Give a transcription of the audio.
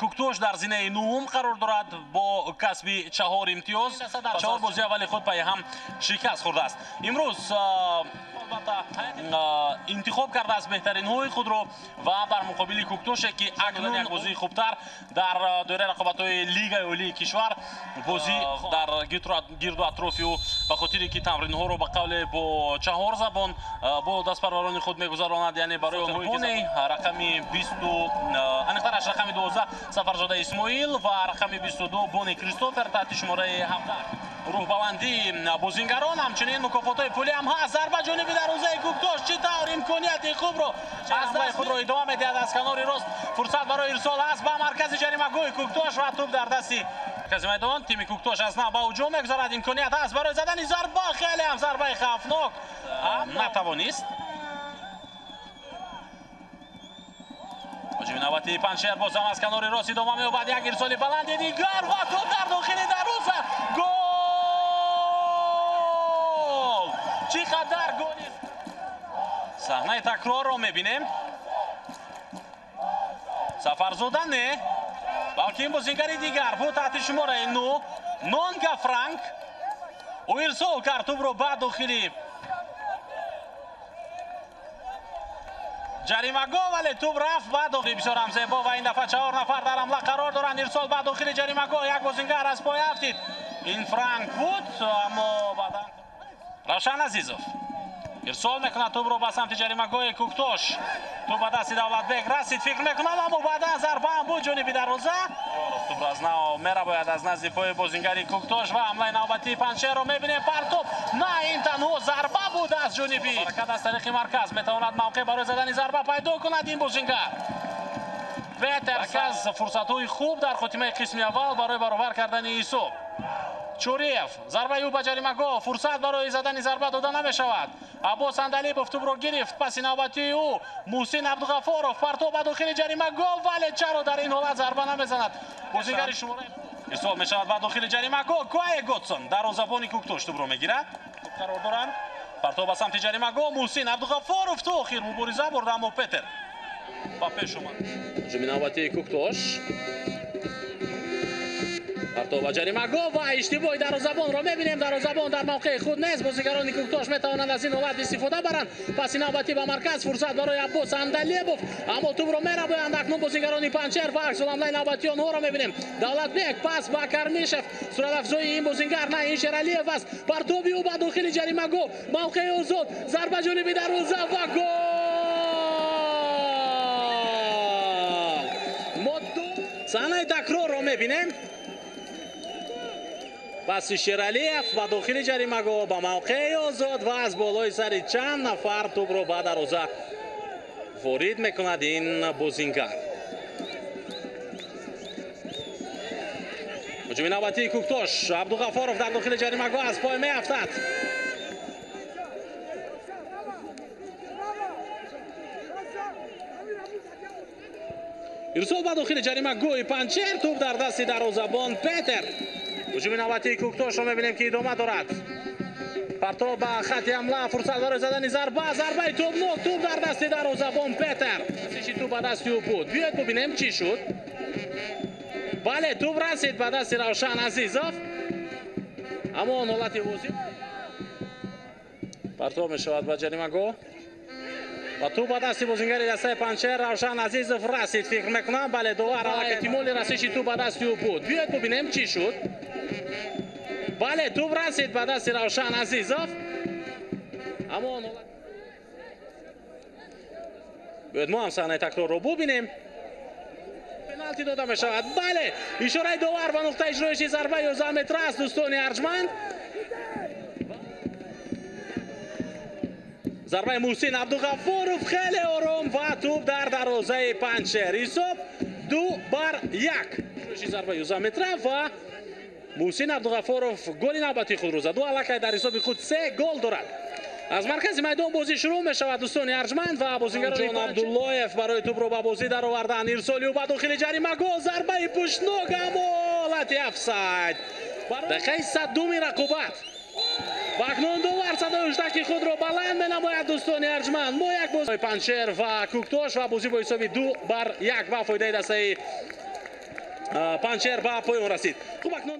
کوکتوش در زینه نهم قرار دارد با کسب 4 امتیاز. 4 بازی اولی خود پای هم شکست خورده است. امروز انتخاب کرده است بهترین های خود رو و در مقابل کوکتوش که اکنون یک بازی خوبتر در دوره رقابت‌های لیگ اولی کشور بازی در گرد و اطراف او به خاطر که تمرین‌ها رو به قول با 4 زبان با دستپرواران خود می‌گذراند، یعنی برای اونهایی که رقم 20 انقدرش رقم 12 سفرزاده اسماعیل و رقم 22 بونی کریستوفر تحت شماره 17 روح بلندی بازیگران. همچنین مکافات‌های پولی هم هست. ضربه جانبی دروازه کوکتوش چطور امکانیت خوب رو از دست خود رو ادامه می‌دهد. از کنار راست فرصت برای ارسال است به مرکز جریمه گوی کوکتوش و توپ در دستی مرکز میدان. تیم کوکتوش از نو به هجوم می‌گذارد. امکانیت است برای زدن ضربه، خیلی هم ضربه خوفناک نتوانست. حاجی نوبتی پنچر باز هم از کنار راست ادامه می‌یابد. یک ارسال بلند دیگر و توپ در داخل دروازه. گل! چقدر گلی! صحنه تکرار رو می‌بینیم. سفرزاده نه، بلکه این بازیگر دیگر بود تحت شماره 9 نونگا فرانک او ارسال کرد توپ رو بعد داخلی جریمه گو، ولی توپ رفت بعد داخلی. بسیار هم زیبا و این دفعه 4 نفر در حمله قرار دارند. ارسال بعد داخلی جریمه گو، یک بازیگر از پای افتید این فرانک بود، اما بعدا روشن عزیزوف ارسال میکنه توپ رو به سمت جریمه گوی کوکتوش. توپ به دست دولتبک رسید، فکر میکنم اما بعدا ضربه هم بود جانبی دروازه. توپ از نو میره باید از نزد پای بازیگری کوکتوش و حمله نوبتی پنچر رو میبینیم. پرتوپ نه، این تنها ضربه بود از جانبی. حرکت از طریق مرکز میتواند موقع برای زدن ضربه پیدا کند این بازیگر. بهتر از فرصت‌های خوب در خاتمه قسم اول برای برابر کردن ایسو. چوریف ضربه او به جریمه گاه، فرصت برای زدن ضربه داده نمی شود. عباس اندلیبوف توپ رو گرفت، پس نوبتی او محسن عبدالغفارов پرتاب به داخل جریمه گاه، ولی چرا در این حالت ضربه نمیزند بازیگر شماره ارسال می شود به داخل جریمه گاه. کوای گوتسون دروازه‌بان کوکتوش توپ رو میگیرد، قرار دارند پرتاب به سمت جریمه گاه. محسن عبدالغفارov تو آخر مبارزه برد اما پتر با پیش اومد. هجوم نوبتی کوکتوش پرتاب جریمه گاه و اشتباه دروازه‌بان را می‌بینیم. دروازه‌بان در موقع خود نیست. بازیگران کوکتوش می‌توانند از این حالت استفاده برند. پس نوبتی به مرکز، فرصت برای عباس اندلیبوف، اما توپ را می‌ربایند اکنون بازیگران پنچر و عکس العمل نوبتی آنها را می‌بینیم. دولتبک پس به کرمیشف، صورت افزای این بازیگر نه، این شرالیف است. پرتابی او به داخل جریمه گاه، موقع آزاد، ضربه جانبی دروازه و گل! ما صحنه تکرار را می‌بینیم. پس شرالیف به داخل جریمه گاه به موقع آزاد و از بالای سر چند نفر توپ رو به دروازه وارد میکند این بازیگر. هجوم نوبتی کوکتوش، عبدالغفارov در داخل جریمه گاه از پای میافتد. ارسال به داخل جریمه گاه پنچر، توپ در دست دروازه‌بان پتر. هجوم نوبتی کوکتوش رو می‌بینیم که ادامه دارد. پرتاب به خط حمله، فرصت برای زدن ضربه توپناک، توپ در دست دروازه‌بان پتر. توپ به دست او بود. بیاید ببینیم چی شد. بله، توپ رسید به دست روشن عزیزوف، اما آن حالت واضح پرتاب می‌شود به جریمه گاه و توپ به دست بازیگر دسته پنچر روشن عزیزوف رسید. فکر میکنم بله دوباره احتمال رسش توپ به دست او بود. بیاید ببینیم چی شد. بله، توپ رسید به دست روشن عزیزوف، اما بیاید ما هم صحنه تکرار رو ببینیم. پنالتی داده می شود. بله، اشاره داور به نقطه اجرایش ضربه 11 متر است دوستان ارجمند. ضربه محسن عبدالغفارov خیلی آرام و توپ در دروازه پنچر. حساب 2-1. ضربه 11 متر و محسن عبدالغفارov گل نوبتی خود را زد. الکی در حساب خود 3 گل دارد. از مرکز میدان بازی شروع می شود دوستان ارجمند و بازیگران جان عبداللهیف برای توپ رو به بازی در آوردن. ارسالی و به داخل جریمه گاه، ضربه پشتناک اما حالت افساید. دقیقه 102 رقابت. و اکنون دو ورصد داشتکی خود را بلند می نماید دوستان ارجمند. ما یک بازی پنچر و کوکتاش و بازی با حسابی 2-1 و فایده دسته پنچر به پایان رسید. خوب اکنون